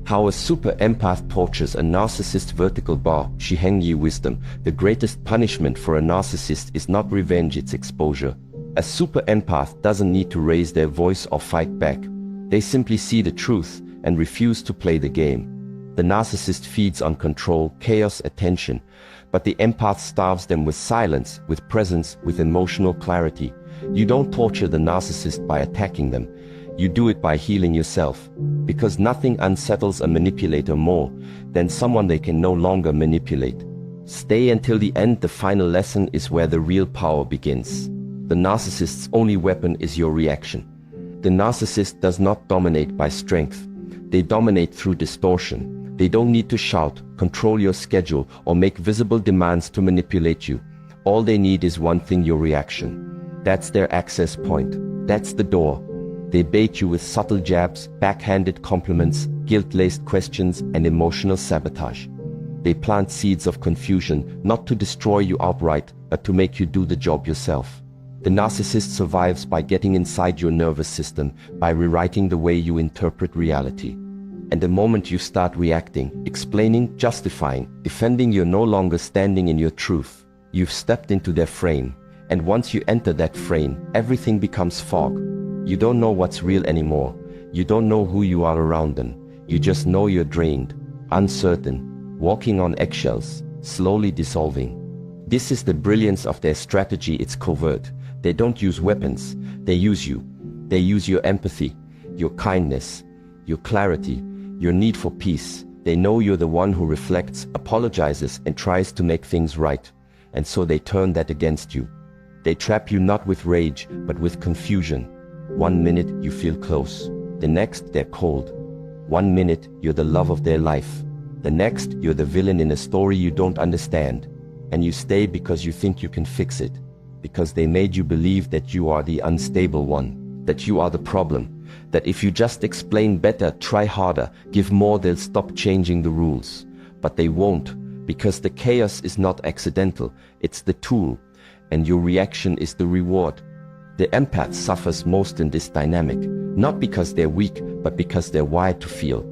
How a super empath tortures a narcissist. Vertical bar, Heng wisdom. The greatest punishment for a narcissist is not revenge, it's exposure. A super empath doesn't need to raise their voice or fight back. They simply see the truth and refuse to play the game. The narcissist feeds on control, chaos, attention, but the empath starves them with silence, with presence, with emotional clarity. You don't torture the narcissist by attacking them. You do it by healing yourself. Because nothing unsettles a manipulator more than someone they can no longer manipulate. Stay until the end. The final lesson is where the real power begins. The narcissist's only weapon is your reaction. The narcissist does not dominate by strength. They dominate through distortion. They don't need to shout, control your schedule, or make visible demands to manipulate you. All they need is one thing: your reaction. That's their access point. That's the door. They bait you with subtle jabs, backhanded compliments, guilt-laced questions, and emotional sabotage. They plant seeds of confusion, not to destroy you outright, but to make you do the job yourself. The narcissist survives by getting inside your nervous system, by rewriting the way you interpret reality. And the moment you start reacting, explaining, justifying, defending, you're no longer standing in your truth. You've stepped into their frame. And once you enter that frame, everything becomes fog. You don't know what's real anymore. You don't know who you are around them. You just know you're drained, uncertain, walking on eggshells, slowly dissolving. This is the brilliance of their strategy. It's covert. They don't use weapons. They use you. They use your empathy, your kindness, your clarity, your need for peace. They know you're the one who reflects, apologizes, and tries to make things right. And so they turn that against you. They trap you not with rage, but with confusion. 1 minute you feel close. The next they're cold. 1 minute you're the love of their life. The next you're the villain in a story you don't understand. And you stay because you think you can fix it. Because they made you believe that you are the unstable one. That you are the problem. That if you just explain better, try harder, give more, they'll stop changing the rules. But they won't, because the chaos is not accidental, it's the tool, and your reaction is the reward. The empath suffers most in this dynamic, not because they're weak, but because they're wired to feel.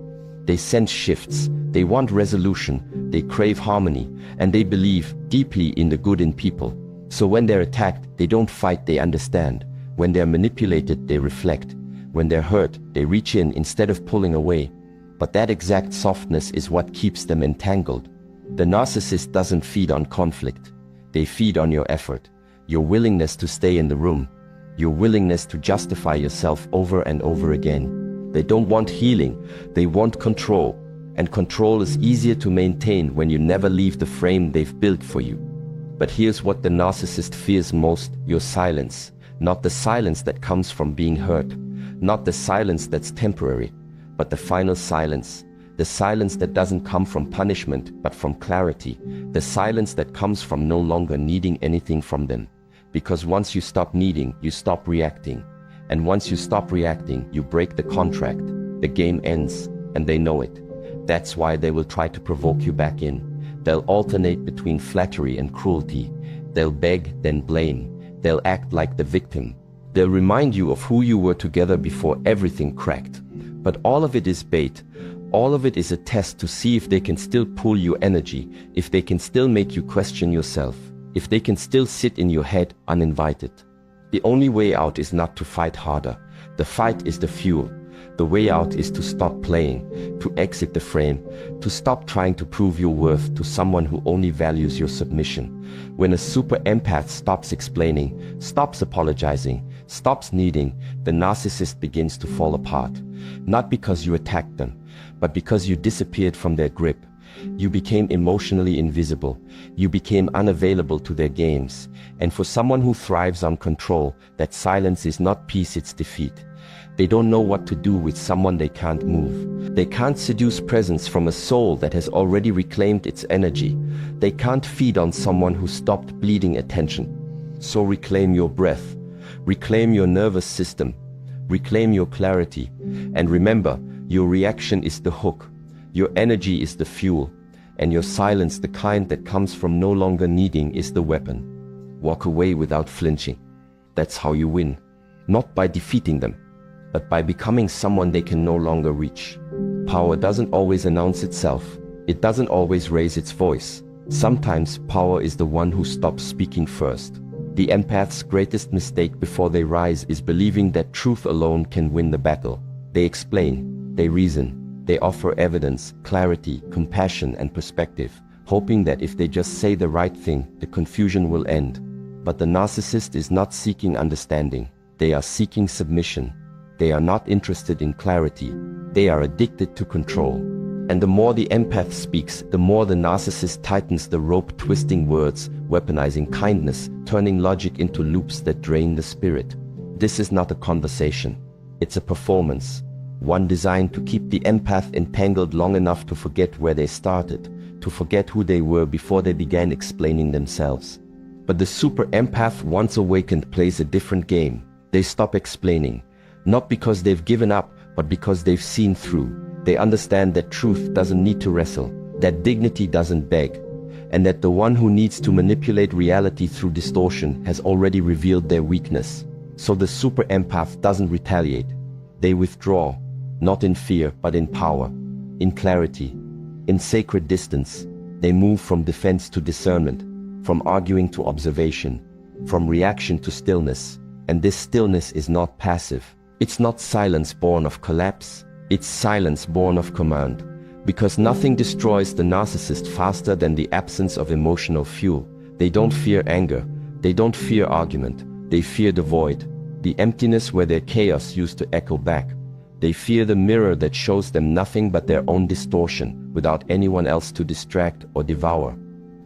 They sense shifts, they want resolution, they crave harmony, and they believe deeply in the good in people. So when they're attacked, they don't fight, they understand. When they're manipulated, they reflect. When they're hurt, they reach in instead of pulling away. But that exact softness is what keeps them entangled. The narcissist doesn't feed on conflict. They feed on your effort, your willingness to stay in the room, your willingness to justify yourself over and over again. They don't want healing, they want control. And control is easier to maintain when you never leave the frame they've built for you. But here's what the narcissist fears most: your silence. Not the silence that comes from being hurt. Not the silence that's temporary, but the final silence. The silence that doesn't come from punishment, but from clarity. The silence that comes from no longer needing anything from them. Because once you stop needing, you stop reacting. And once you stop reacting, you break the contract. The game ends, and they know it. That's why they will try to provoke you back in. They'll alternate between flattery and cruelty. They'll beg, then blame. They'll act like the victim. They'll remind you of who you were together before everything cracked. But all of it is bait. All of it is a test to see if they can still pull your energy, if they can still make you question yourself, if they can still sit in your head uninvited. The only way out is not to fight harder. The fight is the fuel. The way out is to stop playing, to exit the frame, to stop trying to prove your worth to someone who only values your submission. When a super empath stops explaining, stops apologizing, stops needing, the narcissist begins to fall apart. Not because you attacked them, but because you disappeared from their grip. You became emotionally invisible. You became unavailable to their games. And for someone who thrives on control, that silence is not peace, it's defeat. They don't know what to do with someone they can't move. They can't seduce presence from a soul that has already reclaimed its energy. They can't feed on someone who stopped bleeding attention. So reclaim your breath. Reclaim your nervous system. Reclaim your clarity. And remember, your reaction is the hook. Your energy is the fuel. And your silence, the kind that comes from no longer needing, is the weapon. Walk away without flinching. That's how you win. Not by defeating them, but by becoming someone they can no longer reach. Power doesn't always announce itself. It doesn't always raise its voice. Sometimes power is the one who stops speaking first. The empath's greatest mistake before they rise is believing that truth alone can win the battle. They explain, they reason, they offer evidence, clarity, compassion, and perspective, hoping that if they just say the right thing, the confusion will end. But the narcissist is not seeking understanding. They are seeking submission. They are not interested in clarity. They are addicted to control. And the more the empath speaks, the more the narcissist tightens the rope, twisting words, weaponizing kindness, turning logic into loops that drain the spirit. This is not a conversation. It's a performance. One designed to keep the empath entangled long enough to forget where they started, to forget who they were before they began explaining themselves. But the super empath, once awakened, plays a different game. They stop explaining, not because they've given up, but because they've seen through. They understand that truth doesn't need to wrestle, that dignity doesn't beg, and that the one who needs to manipulate reality through distortion has already revealed their weakness. So the super empath doesn't retaliate. They withdraw, not in fear, but in power, in clarity, in sacred distance. They move from defense to discernment, from arguing to observation, from reaction to stillness. And this stillness is not passive. It's not silence born of collapse. It's silence born of command. Because nothing destroys the narcissist faster than the absence of emotional fuel. They don't fear anger. They don't fear argument. They fear the void, the emptiness where their chaos used to echo back. They fear the mirror that shows them nothing but their own distortion, without anyone else to distract or devour.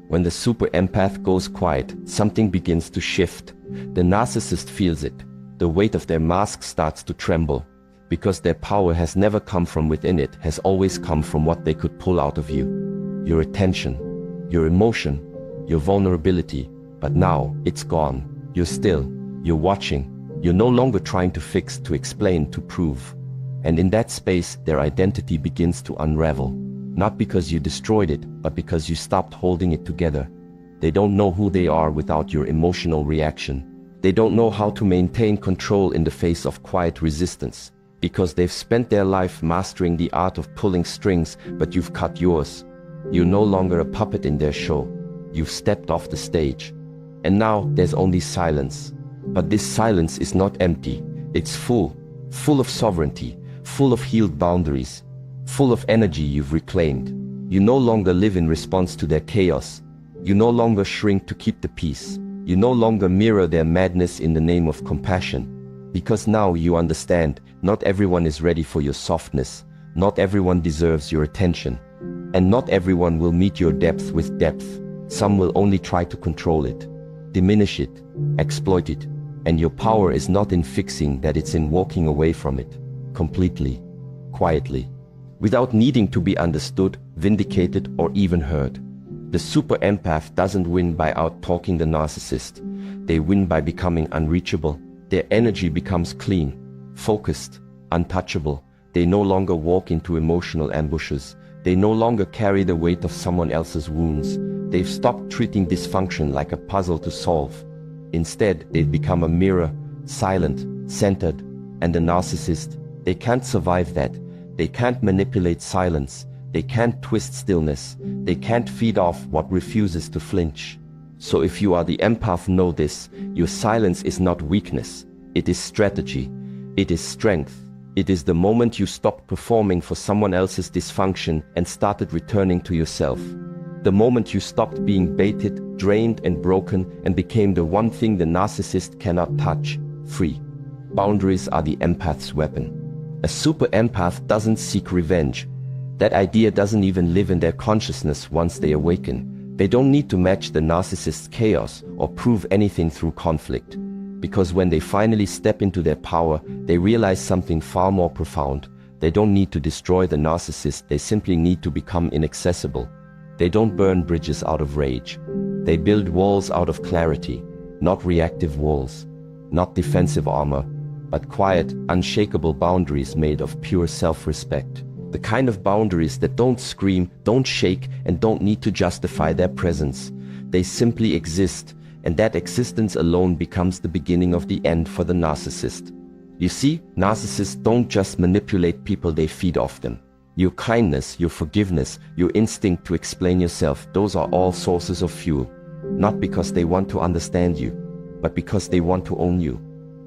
When the super empath goes quiet, something begins to shift. The narcissist feels it. The weight of their mask starts to tremble. Because their power has never come from within, it has always come from what they could pull out of you. Your attention, your emotion, your vulnerability. But now, it's gone. You're still. You're watching. You're no longer trying to fix, to explain, to prove. And in that space, their identity begins to unravel. Not because you destroyed it, but because you stopped holding it together. They don't know who they are without your emotional reaction. They don't know how to maintain control in the face of quiet resistance. Because they've spent their life mastering the art of pulling strings, but you've cut yours. You're no longer a puppet in their show. You've stepped off the stage. And now there's only silence. But this silence is not empty. It's full of sovereignty, full of healed boundaries, full of energy you've reclaimed. You no longer live in response to their chaos. You no longer shrink to keep the peace. You no longer mirror their madness in the name of compassion. Because now you understand, not everyone is ready for your softness. Not everyone deserves your attention. And not everyone will meet your depth with depth. Some will only try to control it, diminish it, exploit it. And your power is not in fixing that, it's in walking away from it, completely, quietly, without needing to be understood, vindicated, or even heard. The super empath doesn't win by out-talking the narcissist. They win by becoming unreachable. Their energy becomes clean, focused, untouchable. They no longer walk into emotional ambushes. They no longer carry the weight of someone else's wounds. They've stopped treating dysfunction like a puzzle to solve. Instead, they've become a mirror, silent, centered, and the narcissist. They can't survive that. They can't manipulate silence. They can't twist stillness. They can't feed off what refuses to flinch. So if you are the empath, know this: your silence is not weakness. It is strategy. It is strength. It is the moment you stopped performing for someone else's dysfunction and started returning to yourself. The moment you stopped being baited, drained, and broken and became the one thing the narcissist cannot touch: free. Boundaries are the empath's weapon. A super empath doesn't seek revenge. That idea doesn't even live in their consciousness once they awaken. They don't need to match the narcissist's chaos or prove anything through conflict. Because when they finally step into their power, they realize something far more profound. They don't need to destroy the narcissist, they simply need to become inaccessible. They don't burn bridges out of rage. They build walls out of clarity, not reactive walls, not defensive armor, but quiet, unshakable boundaries made of pure self-respect. The kind of boundaries that don't scream, don't shake, and don't need to justify their presence. They simply exist, and that existence alone becomes the beginning of the end for the narcissist. You see, narcissists don't just manipulate people, they feed off them. Your kindness, your forgiveness, your instinct to explain yourself, those are all sources of fuel. Not because they want to understand you, but because they want to own you.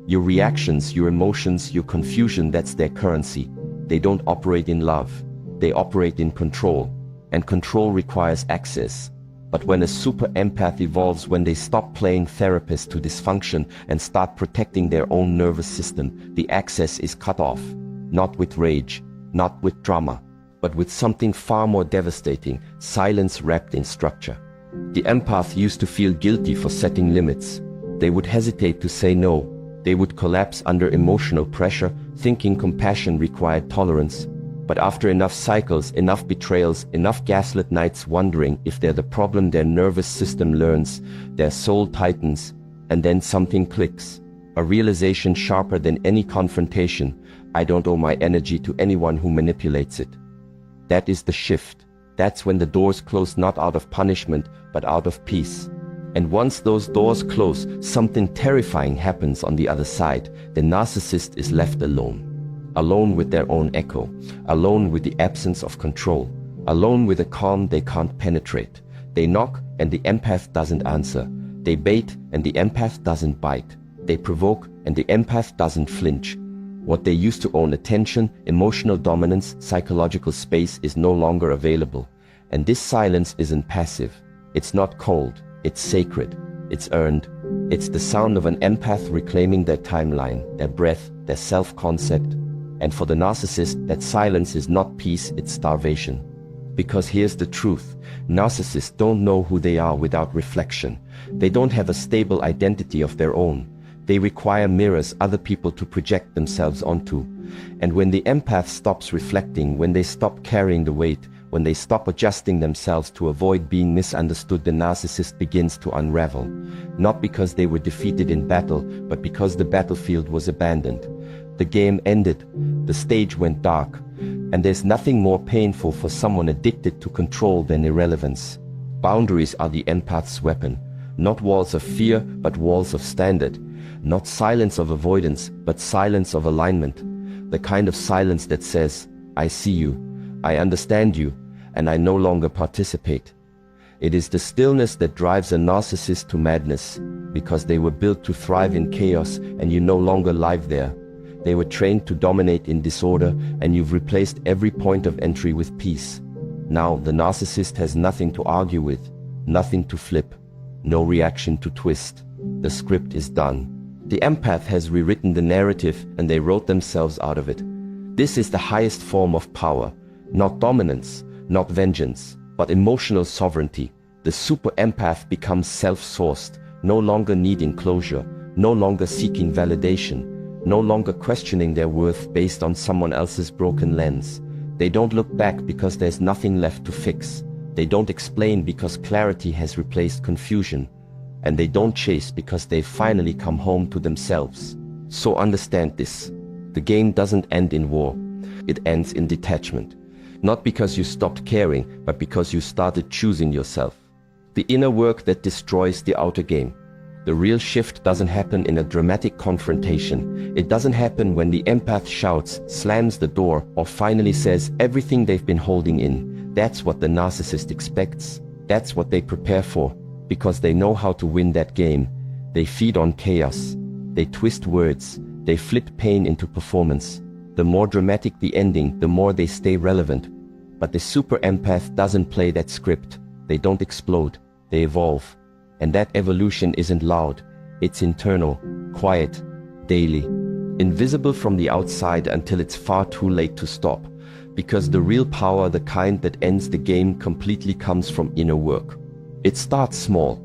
Your reactions, your emotions, your confusion, that's their currency. They don't operate in love. They operate in control. And control requires access. But when a super empath evolves, when they stop playing therapist to dysfunction and start protecting their own nervous system, the access is cut off. Not with rage, not with drama, but with something far more devastating: silence wrapped in structure. The empath used to feel guilty for setting limits. They would hesitate to say no. They would collapse under emotional pressure, thinking compassion required tolerance. But after enough cycles, enough betrayals, enough gaslit nights wondering if they're the problem, their nervous system learns, their soul tightens, and then something clicks. A realization sharper than any confrontation: I don't owe my energy to anyone who manipulates it. That is the shift. That's when the doors close, not out of punishment, but out of peace. And once those doors close, something terrifying happens on the other side. The narcissist is left alone. Alone with their own echo. Alone with the absence of control. Alone with a calm they can't penetrate. They knock and the empath doesn't answer. They bait and the empath doesn't bite. They provoke and the empath doesn't flinch. What they used to own, attention, emotional dominance, psychological space, is no longer available. And this silence isn't passive. It's not cold. It's sacred. It's earned. It's the sound of an empath reclaiming their timeline, their breath, their self-concept. And for the narcissist, that silence is not peace, it's starvation. Because here's the truth: narcissists don't know who they are without reflection. They don't have a stable identity of their own. They require mirrors, other people to project themselves onto. And when the empath stops reflecting, when they stop carrying the weight, when they stop adjusting themselves to avoid being misunderstood, the narcissist begins to unravel. Not because they were defeated in battle, but because the battlefield was abandoned. The game ended, the stage went dark, and there's nothing more painful for someone addicted to control than irrelevance. Boundaries are the empath's weapon. Not walls of fear, but walls of standard. Not silence of avoidance, but silence of alignment. The kind of silence that says, I see you, I understand you, and I no longer participate. It is the stillness that drives a narcissist to madness, because they were built to thrive in chaos, and you no longer live there. They were trained to dominate in disorder, and you've replaced every point of entry with peace. Now the narcissist has nothing to argue with, nothing to flip, no reaction to twist. The script is done. The empath has rewritten the narrative, and they wrote themselves out of it. This is the highest form of power, not dominance, not vengeance, but emotional sovereignty. The super empath becomes self-sourced, no longer needing closure, no longer seeking validation, no longer questioning their worth based on someone else's broken lens. They don't look back because there's nothing left to fix. They don't explain because clarity has replaced confusion. And they don't chase because they've finally come home to themselves. So understand this: the game doesn't end in war. It ends in detachment. Not because you stopped caring, but because you started choosing yourself. The inner work that destroys the outer game. The real shift doesn't happen in a dramatic confrontation. It doesn't happen when the empath shouts, slams the door, or finally says everything they've been holding in. That's what the narcissist expects. That's what they prepare for. Because they know how to win that game. They feed on chaos. They twist words. They flip pain into performance. The more dramatic the ending, the more they stay relevant. But the super empath doesn't play that script. They don't explode. They evolve. And that evolution isn't loud. It's internal, quiet, daily, invisible from the outside until it's far too late to stop. Because the real power, the kind that ends the game completely, comes from inner work. It starts small.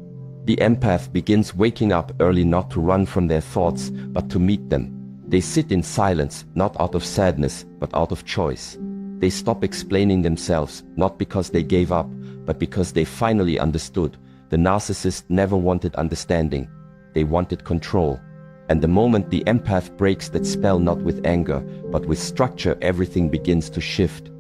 The empath begins waking up early, not to run from their thoughts, but to meet them. They sit in silence, not out of sadness, but out of choice. They stop explaining themselves, not because they gave up, but because they finally understood. The narcissist never wanted understanding. They wanted control. And the moment the empath breaks that spell, not with anger, but with structure, everything begins to shift.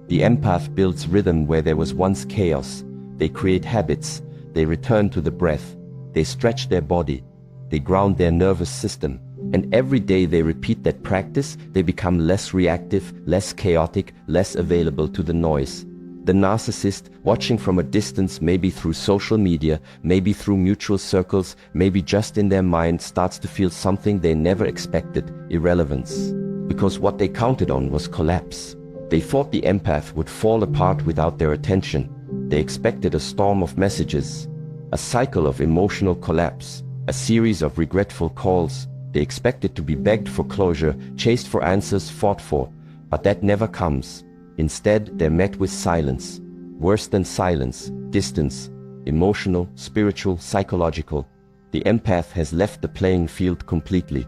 The empath builds rhythm where there was once chaos. They create habits. They return to the breath. They stretch their body. They ground their nervous system. And every day they repeat that practice, they become less reactive, less chaotic, less available to the noise. The narcissist, watching from a distance, maybe through social media, maybe through mutual circles, maybe just in their mind, starts to feel something they never expected: irrelevance. Because what they counted on was collapse. They thought the empath would fall apart without their attention. They expected a storm of messages, a cycle of emotional collapse, a series of regretful calls. They expected to be begged for closure, chased for answers, fought for. But that never comes. Instead, they're met with silence. Worse than silence, distance. Emotional, spiritual, psychological. The empath has left the playing field completely.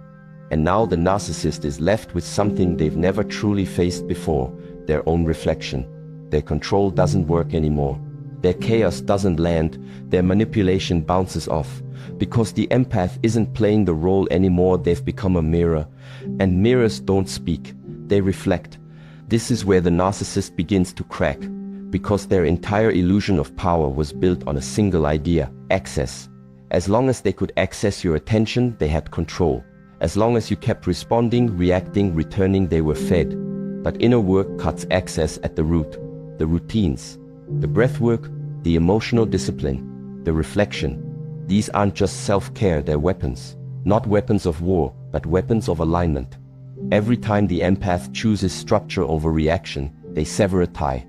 And now the narcissist is left with something they've never truly faced before: their own reflection. Their control doesn't work anymore. Their chaos doesn't land. Their manipulation bounces off. Because the empath isn't playing the role anymore, they've become a mirror. And mirrors don't speak, they reflect. This is where the narcissist begins to crack. Because their entire illusion of power was built on a single idea: access. As long as they could access your attention, they had control. As long as you kept responding, reacting, returning, they were fed. But inner work cuts access at the root. The routines, the breath work, the emotional discipline, the reflection. These aren't just self-care, they're weapons. Not weapons of war, but weapons of alignment. Every time the empath chooses structure over reaction, they sever a tie.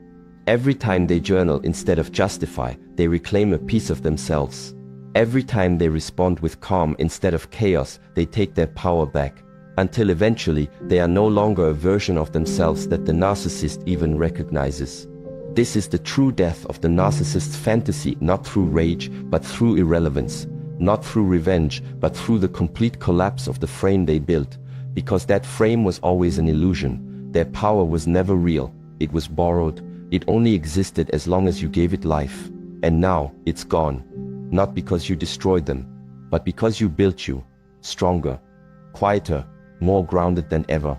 Every time they journal instead of justify, they reclaim a piece of themselves. Every time they respond with calm instead of chaos, they take their power back. Until eventually, they are no longer a version of themselves that the narcissist even recognizes. This is the true death of the narcissist's fantasy, not through rage, but through irrelevance. Not through revenge, but through the complete collapse of the frame they built. Because that frame was always an illusion. Their power was never real. It was borrowed. It only existed as long as you gave it life. And now, it's gone. Not because you destroyed them, but because you built you stronger, quieter, more grounded than ever.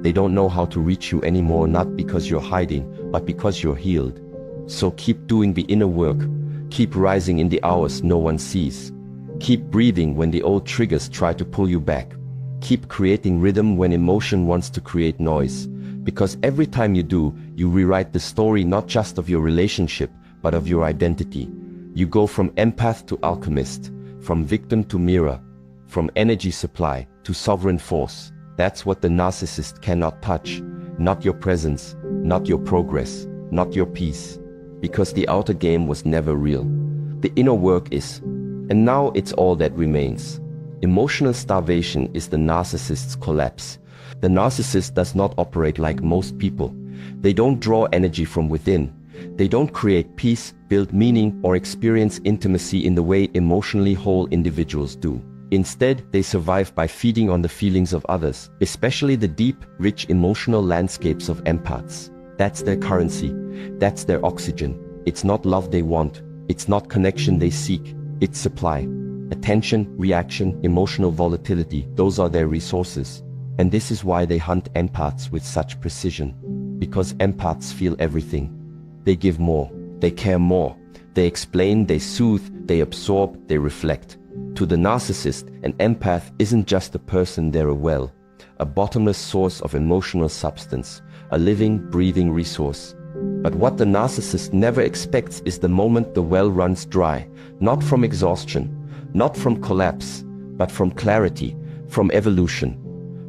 They don't know how to reach you anymore, not because you're hiding, but because you're healed. So keep doing the inner work. Keep rising in the hours no one sees. Keep breathing when the old triggers try to pull you back. Keep creating rhythm when emotion wants to create noise. Because every time you do, you rewrite the story not just of your relationship, but of your identity. You go from empath to alchemist, from victim to mirror, from energy supply to sovereign force. That's what the narcissist cannot touch. Not your presence, not your progress, not your peace. Because the outer game was never real. The inner work is. And now it's all that remains. Emotional starvation is the narcissist's collapse. The narcissist does not operate like most people. They don't draw energy from within. They don't create peace, build meaning, or experience intimacy in the way emotionally whole individuals do. Instead, they survive by feeding on the feelings of others, especially the deep, rich emotional landscapes of empaths. That's their currency. That's their oxygen. It's not love they want. It's not connection they seek. It's supply. Attention, reaction, emotional volatility, those are their resources. And this is why they hunt empaths with such precision. Because empaths feel everything. They give more. They care more. They explain, they soothe, they absorb, they reflect. To the narcissist, an empath isn't just a person, they're a well, a bottomless source of emotional substance, a living, breathing resource. But what the narcissist never expects is the moment the well runs dry, not from exhaustion, not from collapse, but from clarity, from evolution,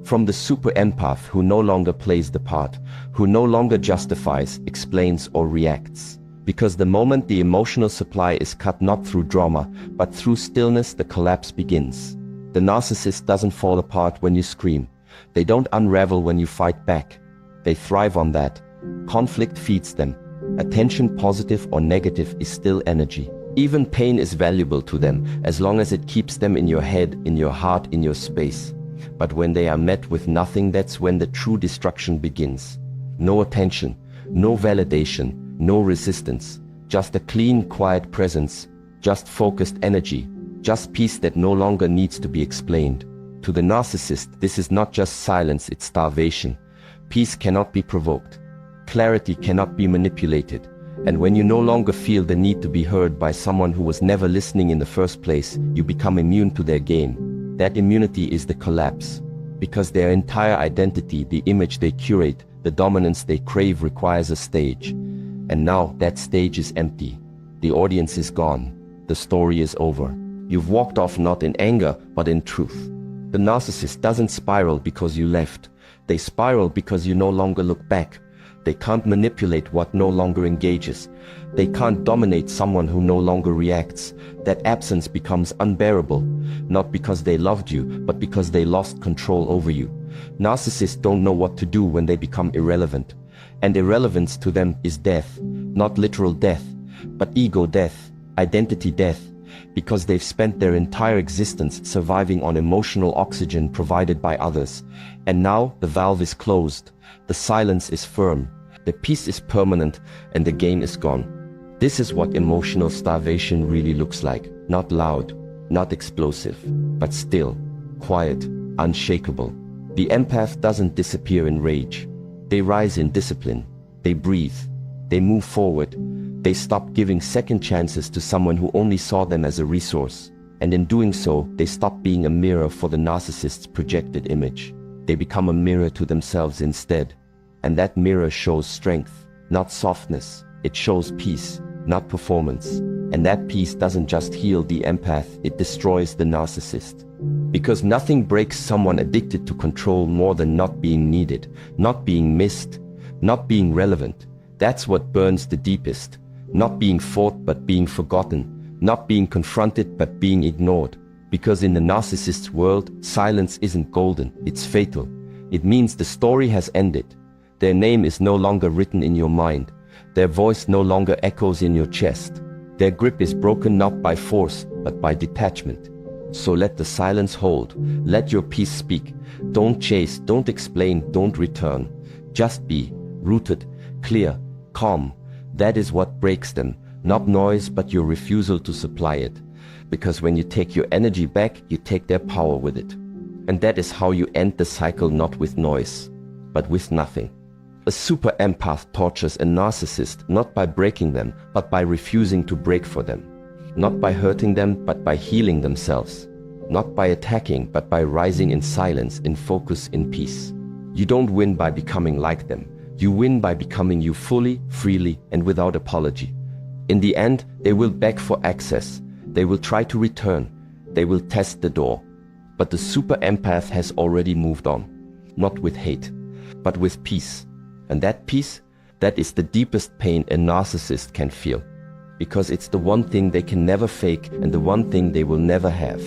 from the super empath who no longer plays the part, who no longer justifies, explains, or reacts. Because the moment the emotional supply is cut not through drama, but through stillness, the collapse begins. The narcissist doesn't fall apart when you scream. They don't unravel when you fight back. They thrive on that. Conflict feeds them. Attention, positive or negative, is still energy. Even pain is valuable to them, as long as it keeps them in your head, in your heart, in your space. But when they are met with nothing, that's when the true destruction begins. No attention, no validation, no resistance, just a clean, quiet presence, just focused energy, just peace that no longer needs to be explained. To the narcissist, this is not just silence, it's starvation. Peace cannot be provoked. Clarity cannot be manipulated. And when you no longer feel the need to be heard by someone who was never listening in the first place, you become immune to their game. That immunity is the collapse. Because their entire identity, the image they curate, the dominance they crave requires a stage. And now that stage is empty. The audience is gone. The story is over. You've walked off not in anger, but in truth. The narcissist doesn't spiral because you left. They spiral because you no longer look back. They can't manipulate what no longer engages. They can't dominate someone who no longer reacts. That absence becomes unbearable, not because they loved you, but because they lost control over you. Narcissists don't know what to do when they become irrelevant. And irrelevance to them is death. Not literal death, but ego death, identity death. Because they've spent their entire existence surviving on emotional oxygen provided by others. And now the valve is closed. The silence is firm. The peace is permanent, and the game is gone. This is what emotional starvation really looks like. Not loud, not explosive, but still, quiet, unshakable. The empath doesn't disappear in rage. They rise in discipline. They breathe. They move forward. They stop giving second chances to someone who only saw them as a resource. And in doing so, they stop being a mirror for the narcissist's projected image. They become a mirror to themselves instead. And that mirror shows strength, not softness. It shows peace, not performance. And that peace doesn't just heal the empath, it destroys the narcissist. Because nothing breaks someone addicted to control more than not being needed, not being missed, not being relevant. That's what burns the deepest. Not being fought but being forgotten, not being confronted but being ignored. Because in the narcissist's world, silence isn't golden, it's fatal. It means the story has ended. Their name is no longer written in your mind. Their voice no longer echoes in your chest. Their grip is broken not by force, but by detachment. So let the silence hold. Let your peace speak. Don't chase, don't explain, don't return. Just be rooted, clear, calm. That is what breaks them. Not noise, but your refusal to supply it. Because when you take your energy back, you take their power with it. And that is how you end the cycle, not with noise, but with nothing. A super empath tortures a narcissist not by breaking them, but by refusing to break for them. Not by hurting them, but by healing themselves. Not by attacking, but by rising in silence, in focus, in peace. You don't win by becoming like them. You win by becoming you fully, freely, and without apology. In the end, they will beg for access. They will try to return. They will test the door. But the super empath has already moved on. Not with hate, but with peace. And that peace, that is the deepest pain a narcissist can feel. Because it's the one thing they can never fake and the one thing they will never have.